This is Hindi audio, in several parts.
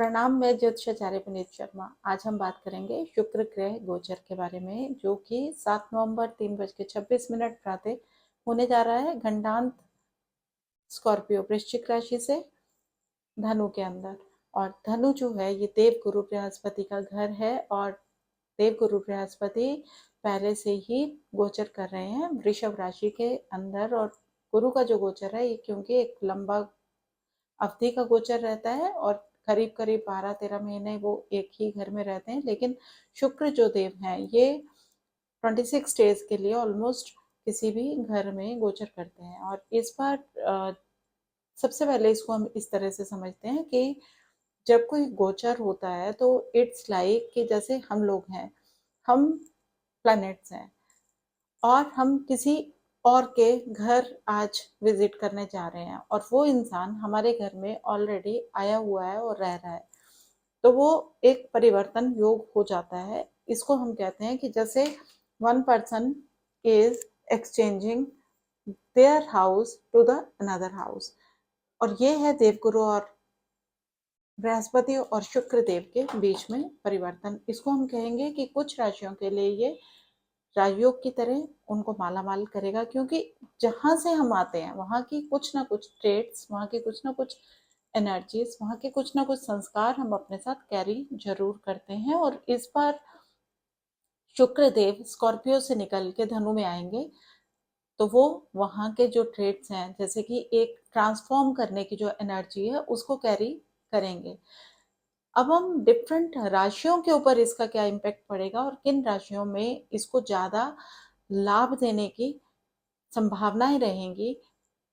प्रणाम, मैं ज्योतिषाचार्य पुनीत शर्मा। आज हम बात करेंगे शुक्र ग्रह गोचर के बारे में, जो कि 7 नवंबर 3:26 प्रातः होने जा रहा है घंटांत स्कॉर्पियो वृश्चिक राशि से धनु के अंदर। और धनु जो है ये देव गुरु बृहस्पति का घर है, और देव गुरु बृहस्पति पहले से ही गोचर कर रहे हैं वृषभ राशि के अंदर। और गुरु का जो गोचर है ये क्योंकि एक लंबा अवधि का गोचर रहता है और करीब करीब 12-13 महीने वो एक ही घर में रहते हैं, लेकिन शुक्र जो देव हैं ये 26 डेज के लिए ऑलमोस्ट किसी भी घर में गोचर करते हैं। और इस बार सबसे पहले इसको हम इस तरह से समझते हैं कि जब कोई गोचर होता है तो इट्स लाइक कि जैसे हम लोग हैं, हम प्लैनेट्स हैं, और हम किसी और के घर आज विजिट करने जा रहे हैं, और वो इंसान हमारे घर में ऑलरेडी आया हुआ है और रह रहा है, तो वो एक परिवर्तन योग हो जाता है। इसको हम कहते हैं कि जैसे one person is exchanging their house to the another house. और ये है देवगुरु और बृहस्पति और शुक्र देव के बीच में परिवर्तन। इसको हम कहेंगे कि कुछ राशियों के लिए ये राजयोग की तरह उनको माला माल करेगा, क्योंकि जहां से हम आते हैं वहां की कुछ ना कुछ ट्रेड्स, वहां की कुछ ना कुछ एनर्जीज, वहां के कुछ ना कुछ संस्कार हम अपने साथ कैरी जरूर करते हैं। और इस बार शुक्र देव स्कॉर्पियो से निकल के धनु में आएंगे, तो वो वहां के जो ट्रेड्स हैं, जैसे कि एक ट्रांसफॉर्म करने की जो एनर्जी है उसको कैरी करेंगे। अब हम डिफरेंट राशियों के ऊपर इसका क्या इम्पैक्ट पड़ेगा और किन राशियों में इसको ज्यादा लाभ देने की संभावनाएं रहेंगी,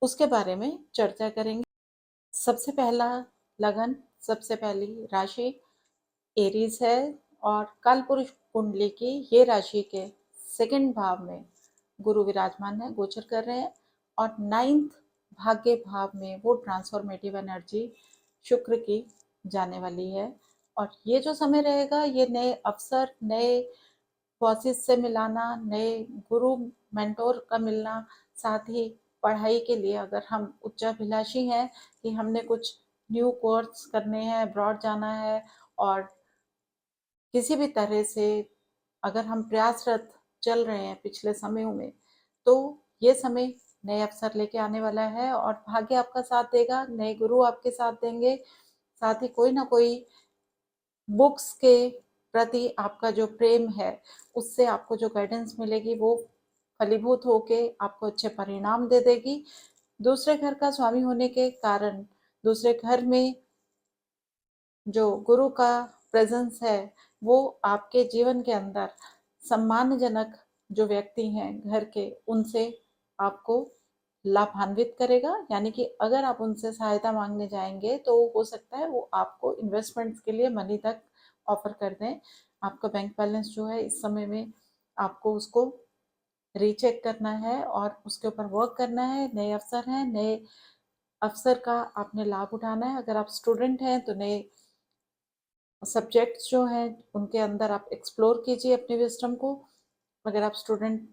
उसके बारे में चर्चा करेंगे। सबसे पहला लगन, सबसे पहली राशि एरीज है, और कालपुरुष कुंडली की ये राशि के सेकंड भाव में गुरु विराजमान है, गोचर कर रहे हैं। और 9th भाग्य भाव में वो ट्रांसफॉर्मेटिव एनर्जी शुक्र की जाने वाली है। और ये जो समय रहेगा ये नए अवसर, नए बॉसेस से मिलाना, नए गुरु मेंटोर का मिलना, साथ ही पढ़ाई के लिए अगर हम उच्चाभिलाषी हैं कि हमने कुछ न्यू कोर्स करने हैं, अब्रॉड जाना है, और किसी भी तरह से अगर हम प्रयासरत चल रहे हैं पिछले समयों में, तो ये समय नए अवसर लेके आने वाला है और भाग्य आपका साथ देगा, नए गुरु आपके साथ देंगे। साथ ही कोई ना कोई बुक्स के प्रति आपका जो प्रेम है उससे आपको जो गाइडेंस मिलेगी वो फलीभूत होके आपको अच्छे परिणाम दे देगी। दूसरे घर का स्वामी होने के कारण दूसरे घर में जो गुरु का प्रेजेंस है वो आपके जीवन के अंदर सम्मानजनक जो व्यक्ति हैं घर के, उनसे आपको लाभान्वित करेगा। यानी कि अगर आप उनसे सहायता मांगने जाएंगे तो हो सकता है वो आपको इन्वेस्टमेंट्स के लिए मनी तक ऑफर कर दें। आपका बैंक बैलेंस जो है इस समय में आपको उसको रीचेक करना है और उसके ऊपर वर्क करना है। नए अवसर हैं, नए अवसर का आपने लाभ उठाना है। अगर आप स्टूडेंट हैं तो नए सब्जेक्ट्स जो हैं उनके अंदर आप एक्सप्लोर कीजिए अपने विजडम को। अगर आप स्टूडेंट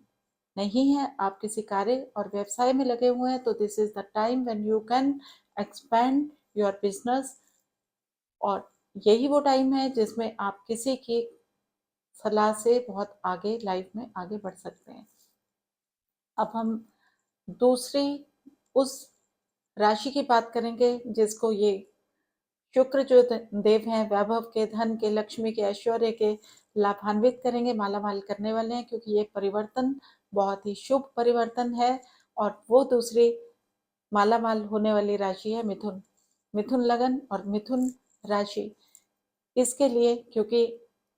नहीं हैं, आप किसी कार्य और व्यवसाय में लगे हुए हैं, तो this is the time when you can expand your business. और यही वो टाइम है जिसमें आप किसी की सलाह से बहुत आगे लाइफ में आगे बढ़ सकते हैं। अब हम दूसरी उस राशि की बात करेंगे जिसको ये शुक्र जो देव हैं वैभव के, धन के, लक्ष्मी के, ऐश्वर्य के लाभान्वित करेंगे, मालामाल करने वाले हैं, क्योंकि ये परिवर्तन बहुत ही शुभ परिवर्तन है। और वो दूसरी मालामाल होने वाली राशि है मिथुन। मिथुन लगन और मिथुन राशि, इसके लिए क्योंकि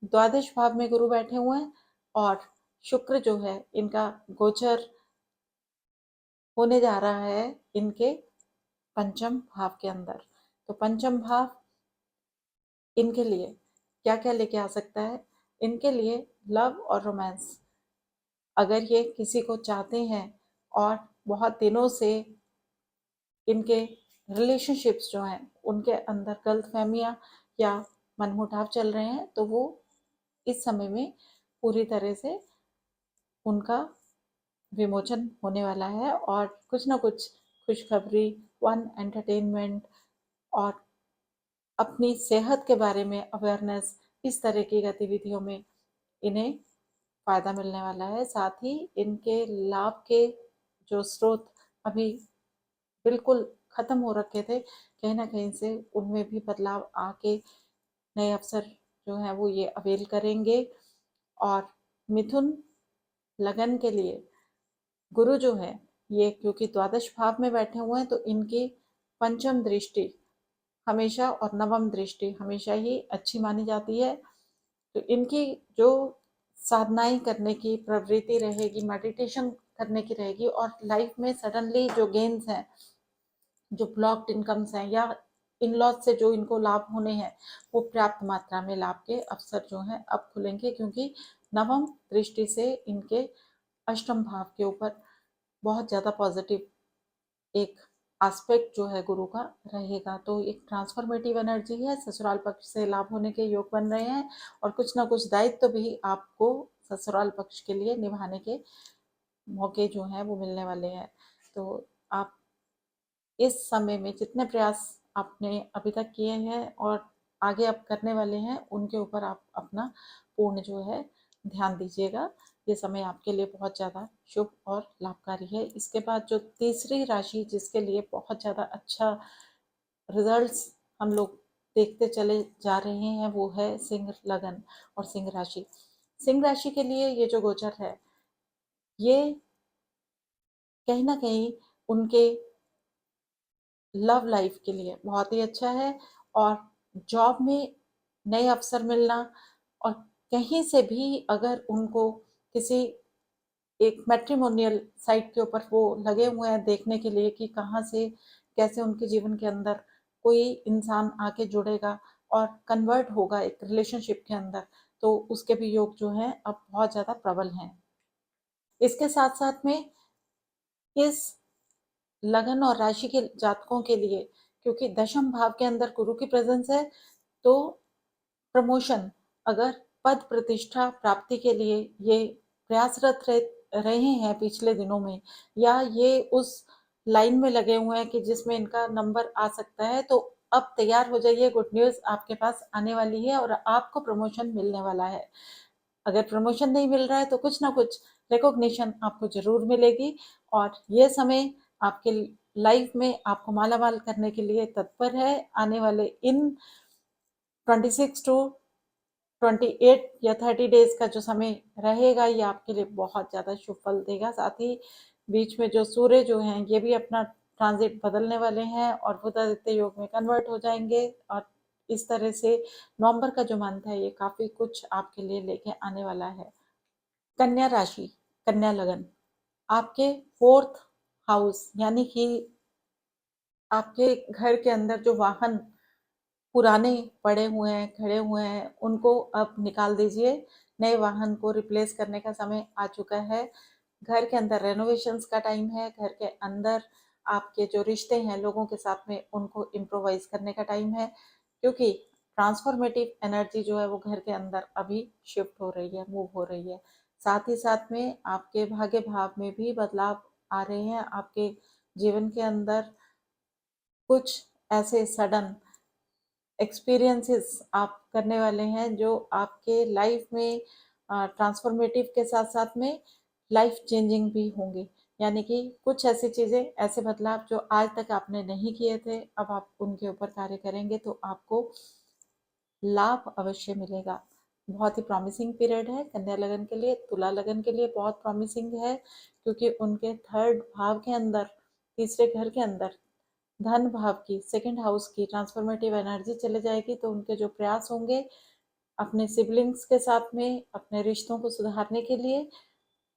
द्वादश भाव में गुरु बैठे हुए हैं और शुक्र जो है इनका गोचर होने जा रहा है इनके पंचम भाव के अंदर। तो पंचम भाव इनके लिए क्या क्या लेके आ सकता है? इनके लिए लव और रोमांस, अगर ये किसी को चाहते हैं और बहुत दिनों से इनके रिलेशनशिप्स जो हैं उनके अंदर गलतफहमियां या मनमुटाव चल रहे हैं, तो वो इस समय में पूरी तरह से उनका विमोचन होने वाला है। और कुछ ना कुछ खुशखबरी, वन एंटरटेनमेंट और अपनी सेहत के बारे में अवेयरनेस, इस तरह की गतिविधियों में इन्हें फ़ायदा मिलने वाला है। साथ ही इनके लाभ के जो स्रोत अभी बिल्कुल ख़त्म हो रखे थे, कहीं न कहीं से उनमें भी बदलाव आके नए अवसर जो हैं वो ये अवेल करेंगे। और मिथुन लगन के लिए गुरु जो है ये क्योंकि द्वादश भाव में बैठे हुए हैं, तो इनकी पंचम दृष्टि हमेशा और नवम दृष्टि हमेशा ही अच्छी मानी जाती है। तो इनकी जो साधनाएं करने की प्रवृत्ति रहेगी, मेडिटेशन करने की रहेगी, और लाइफ में सडनली जो गेन्स हैं, जो ब्लॉक्ड इनकम्स हैं, या इन लॉज से जो इनको लाभ होने हैं, वो पर्याप्त मात्रा में लाभ के अवसर जो हैं अब खुलेंगे, क्योंकि नवम दृष्टि से इनके अष्टम भाव के ऊपर बहुत ज़्यादा पॉजिटिव एक एस्पेक्ट जो है गुरु का रहेगा। तो एक ट्रांसफॉर्मेटिव एनर्जी है, ससुराल पक्ष से लाभ होने के योग बन रहे हैं, और कुछ ना कुछ दायित्व तो भी आपको ससुराल पक्ष के लिए निभाने के मौके जो हैं वो मिलने वाले हैं। तो आप इस समय में जितने प्रयास आपने अभी तक किए हैं और आगे आप करने वाले हैं, उनके ऊपर आप अपना पूर्ण जो है ध्यान दीजिएगा। ये समय आपके लिए बहुत ज़्यादा शुभ और लाभकारी है। इसके बाद जो तीसरी राशि जिसके लिए बहुत ज़्यादा अच्छा रिजल्ट्स हम लोग देखते चले जा रहे हैं, वो है सिंह लगन और सिंह राशि। सिंह राशि के लिए ये जो गोचर है, ये कहीं ना कहीं उनके लव लाइफ के लिए बहुत ही अच्छा है। और जॉब में नए अवसर मिलना, और कहीं से भी अगर उनको किसी एक मैट्रिमोनियल साइट के ऊपर वो लगे हुए हैं देखने के लिए कि कहाँ से कैसे उनके जीवन के अंदर कोई इंसान आके जुड़ेगा और कन्वर्ट होगा एक रिलेशनशिप के अंदर, तो उसके भी योग जो हैं अब बहुत ज़्यादा प्रबल हैं। इसके साथ साथ में इस लगन और राशि के जातकों के लिए, क्योंकि दशम भाव के अंदर गुरु की प्रेजेंस है, तो प्रमोशन, अगर पद प्रतिष्ठा प्राप्ति के लिए ये प्रयासरत रहे हैं पिछले दिनों में, या ये उस लाइन में लगे हुए हैं कि जिसमें इनका नंबर आ सकता है, तो अब तैयार हो जाइए, गुड न्यूज़ आपके पास आने वाली है और आपको प्रमोशन मिलने वाला है। अगर प्रमोशन नहीं मिल रहा है तो कुछ ना कुछ रिकॉग्निशन आपको जरूर मिलेगी, और ये समय आपके लाइफ में आपको माला माल करने के लिए तत्पर है। आने वाले इन 26 टू 28 या 30 डेज का जो समय रहेगा, ये आपके लिए बहुत ज़्यादा शुभ फल देगा। साथ ही बीच में जो सूर्य जो हैं ये भी अपना ट्रांजिट बदलने वाले हैं और बुधादित्य योग में कन्वर्ट हो जाएंगे, और इस तरह से नवंबर का जो मंथ है ये काफ़ी कुछ आपके लिए लेके आने वाला है। कन्या राशि, कन्या लगन, आपके फोर्थ हाउस, यानी कि आपके घर के अंदर जो वाहन पुराने पड़े हुए हैं, खड़े हुए हैं, उनको अब निकाल दीजिए। नए वाहन को रिप्लेस करने का समय आ चुका है। घर के अंदर रेनोवेशंस का टाइम है। घर के अंदर आपके जो रिश्ते हैं लोगों के साथ में, उनको इम्प्रोवाइज करने का टाइम है, क्योंकि ट्रांसफॉर्मेटिव एनर्जी जो है वो घर के अंदर अभी शिफ्ट हो रही है, मूव हो रही है। साथ ही साथ में आपके भाग्य भाव में भी बदलाव आ रहे हैं। आपके जीवन के अंदर कुछ ऐसे सडन एक्सपीरियंसेस आप करने वाले हैं जो आपके लाइफ में ट्रांसफॉर्मेटिव के साथ साथ में लाइफ चेंजिंग भी होंगे। यानी कि कुछ ऐसी चीज़ें, ऐसे बदलाव जो आज तक आपने नहीं किए थे, अब आप उनके ऊपर कार्य करेंगे तो आपको लाभ अवश्य मिलेगा। बहुत ही प्रॉमिसिंग पीरियड है कन्या लगन के लिए। तुला लगन के लिए बहुत प्रॉमिसिंग है, क्योंकि उनके थर्ड भाव के अंदर, तीसरे घर के अंदर धन भाव की, सेकंड हाउस की ट्रांसफॉर्मेटिव एनर्जी चले जाएगी, तो उनके जो प्रयास होंगे अपने सिबलिंग्स के साथ में अपने रिश्तों को सुधारने के लिए,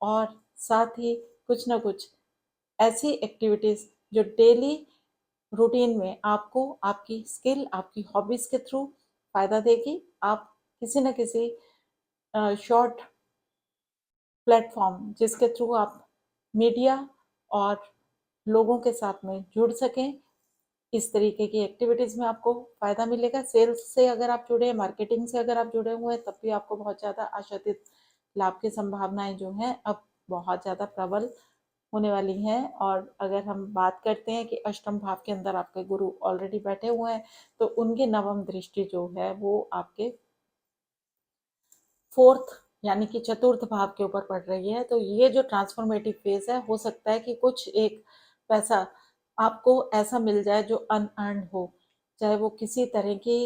और साथ ही कुछ ना कुछ ऐसी एक्टिविटीज जो डेली रूटीन में आपको आपकी स्किल, आपकी हॉबीज के थ्रू फायदा देगी। आप किसी न किसी शॉर्ट प्लेटफॉर्म जिसके थ्रू आप मीडिया और लोगों के साथ में जुड़ सकें, इस तरीके की एक्टिविटीज़ में आपको फ़ायदा मिलेगा। सेल्स से अगर आप जुड़े हैं, मार्केटिंग से अगर आप जुड़े हुए हैं, तब भी आपको बहुत ज़्यादा आशातीत लाभ की संभावनाएं जो हैं अब बहुत ज़्यादा प्रबल होने वाली हैं। और अगर हम बात करते हैं कि अष्टम भाव के अंदर आपके गुरु ऑलरेडी बैठे हुए हैं, तो उनकी नवम दृष्टि जो है वो आपके फोर्थ यानी कि चतुर्थ भाव के ऊपर पड़ रही है। तो ये जो ट्रांसफॉर्मेटिव फेज है, हो सकता है कि कुछ एक पैसा आपको ऐसा मिल जाए जो अनअर्न्ड हो, चाहे वो किसी तरह की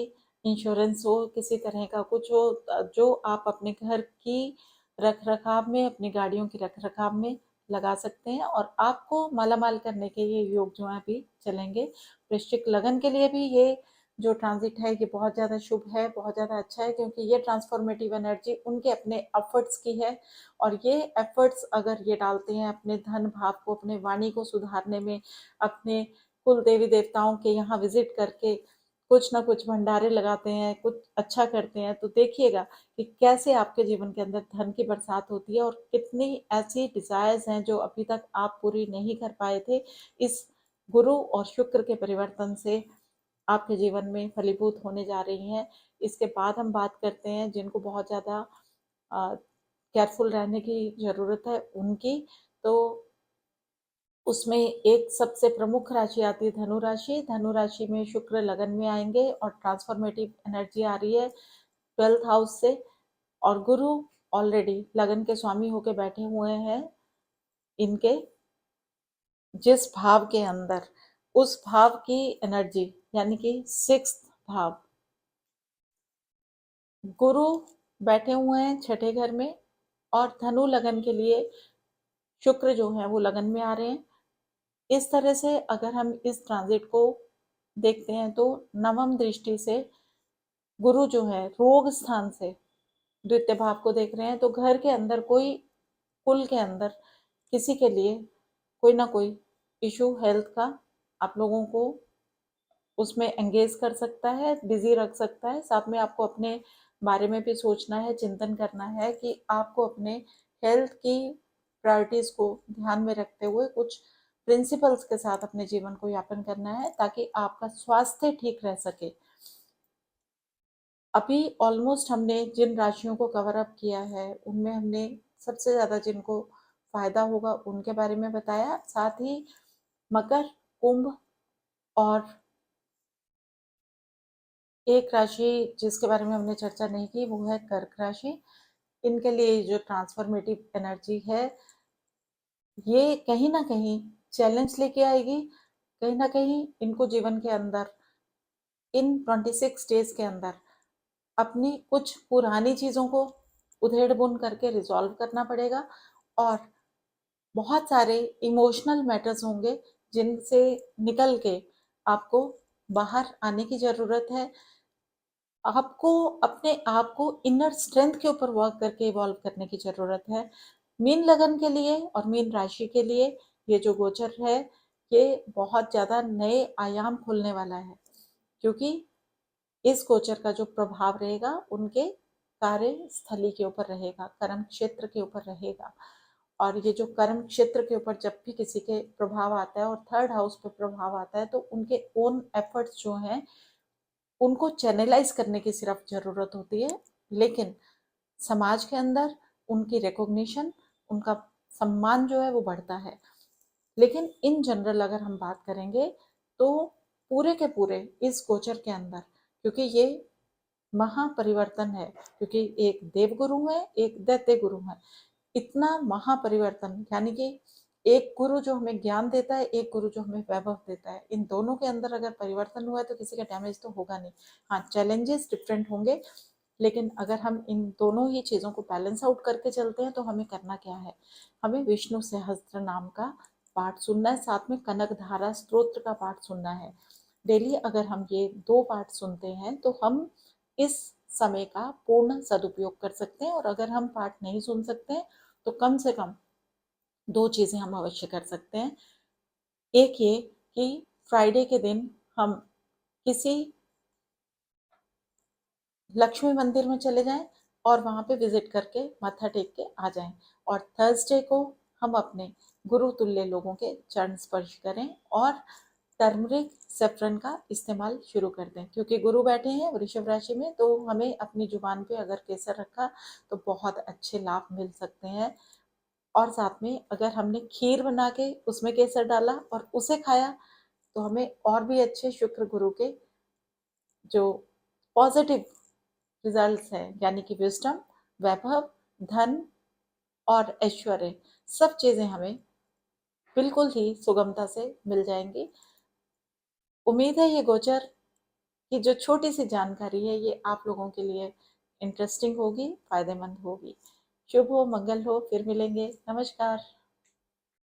इंश्योरेंस हो, किसी तरह का कुछ हो, जो आप अपने घर की रख रखाव में, अपनी गाड़ियों की रख रखाव में लगा सकते हैं, और आपको मालामाल करने के ये योग जो है अभी चलेंगे। वृश्चिक लगन के लिए भी ये जो ट्रांजिट है ये बहुत ज़्यादा शुभ है, बहुत ज़्यादा अच्छा है, क्योंकि ये ट्रांसफॉर्मेटिव एनर्जी उनके अपने एफर्ट्स की है। और ये एफर्ट्स अगर ये डालते हैं अपने धन भाव को, अपने वाणी को सुधारने में, अपने कुल देवी देवताओं के यहाँ विजिट करके कुछ ना कुछ भंडारे लगाते हैं, कुछ अच्छा करते हैं, तो देखिएगा कि कैसे आपके जीवन के अंदर धन की बरसात होती है, और कितनी ऐसी डिजायर्स हैं जो अभी तक आप पूरी नहीं कर पाए थे, इस गुरु और शुक्र के परिवर्तन से आपके जीवन में फलीभूत होने जा रही हैं। इसके बाद हम बात करते हैं जिनको बहुत ज़्यादा केयरफुल रहने की ज़रूरत है उनकी। तो उसमें एक सबसे प्रमुख राशि आती है धनु राशि। धनु राशि में शुक्र लगन में आएंगे और ट्रांसफॉर्मेटिव एनर्जी आ रही है 12th हाउस से, और गुरु ऑलरेडी लगन के स्वामी होके बैठे हुए हैं इनके जिस भाव के अंदर, उस भाव की एनर्जी यानी कि 6th भाव, गुरु बैठे हुए हैं छठे घर में, और धनु लगन के लिए शुक्र जो है वो लगन में आ रहे हैं। इस तरह से अगर हम इस ट्रांजिट को देखते हैं तो नवम दृष्टि से गुरु जो है रोग स्थान से द्वितीय भाव को देख रहे हैं, तो घर के अंदर कोई, कुल के अंदर किसी के लिए कोई ना कोई इशू हेल्थ का आप लोगों को उसमें एंगेज कर सकता है, बिजी रख सकता है। साथ में आपको अपने बारे में भी सोचना है, चिंतन करना है कि आपको अपने हेल्थ की प्रायोरिटीज को ध्यान में रखते हुए कुछ प्रिंसिपल्स के साथ अपने जीवन को यापन करना है, ताकि आपका स्वास्थ्य ठीक रह सके। अभी ऑलमोस्ट हमने जिन राशियों को कवर अप किया है उनमें हमने सबसे ज़्यादा जिनको फायदा होगा उनके बारे में बताया, साथ ही मकर, कुंभ और एक राशि जिसके बारे में हमने चर्चा नहीं की वो है कर्क राशि। इनके लिए जो ट्रांसफॉर्मेटिव एनर्जी है ये कहीं ना कहीं चैलेंज लेके आएगी, कहीं ना कहीं इनको जीवन के अंदर इन 26 डेज के अंदर अपनी कुछ पुरानी चीज़ों को उधेड़ बुन करके रिजॉल्व करना पड़ेगा, और बहुत सारे इमोशनल मैटर्स होंगे जिनसे निकल के आपको बाहर आने की ज़रूरत है। आपको अपने आप को इनर स्ट्रेंथ के ऊपर वर्क करके इवॉल्व करने की ज़रूरत है। मीन लगन के लिए और मीन राशि के लिए ये जो गोचर है ये बहुत ज़्यादा नए आयाम खोलने वाला है, क्योंकि इस गोचर का जो प्रभाव रहेगा उनके कार्य स्थली के ऊपर रहेगा, कर्म क्षेत्र के ऊपर रहेगा। और ये जो कर्म क्षेत्र के ऊपर जब भी किसी के प्रभाव आता है और थर्ड हाउस पे प्रभाव आता है, तो उनके ओन एफर्ट्स जो हैं उनको चैनलाइज करने की सिर्फ जरूरत होती है, लेकिन समाज के अंदर उनकी रिकॉग्निशन, उनका सम्मान जो है वो बढ़ता है। लेकिन इन जनरल अगर हम बात करेंगे तो पूरे के पूरे इस गोचर के अंदर, क्योंकि ये महापरिवर्तन है, क्योंकि एक देवगुरु है एक दैत्य गुरु है, इतना महापरिवर्तन, यानी कि एक गुरु जो हमें ज्ञान देता है, एक गुरु जो हमें वैभव देता है, इन दोनों के अंदर अगर परिवर्तन हुआ है तो किसी का डैमेज तो होगा नहीं। हाँ, चैलेंजेस डिफरेंट होंगे, लेकिन अगर हम इन दोनों ही चीज़ों को बैलेंस आउट करके चलते हैं तो हमें करना क्या है, हमें विष्णु सहस्त्र नाम का पाठ सुनना है, साथ में कनक धारा स्तोत्र का पाठ सुनना है। डेली अगर हम ये 2 पाठ सुनते हैं तो हम इस समय का पूर्ण सदुपयोग कर सकते हैं, और अगर हम पाठ नहीं सुन सकते हैं तो कम से कम 2 चीज़ें हम अवश्य कर सकते हैं। एक ये कि फ्राइडे के दिन हम किसी लक्ष्मी मंदिर में चले जाएं और वहाँ पे विजिट करके माथा टेक के आ जाएं, और थर्सडे को हम अपने गुरु तुल्य लोगों के चरण स्पर्श करें और टर्मरिक सेफ्रन का इस्तेमाल शुरू कर दें, क्योंकि गुरु बैठे हैं वृषभ राशि में, तो हमें अपनी जुबान पे अगर केसर रखा तो बहुत अच्छे लाभ मिल सकते हैं। और साथ में अगर हमने खीर बना के उसमें केसर डाला और उसे खाया तो हमें और भी अच्छे शुक्र गुरु के जो पॉजिटिव रिजल्ट्स हैं, यानी कि विजडम, वैभव, धन और ऐश्वर्य, सब चीजें हमें बिल्कुल ही सुगमता से मिल जाएंगी। उम्मीद है ये गोचर की जो छोटी सी जानकारी है ये आप लोगों के लिए इंटरेस्टिंग होगी, फायदेमंद होगी। शुभ हो, मंगल हो, फिर मिलेंगे। नमस्कार।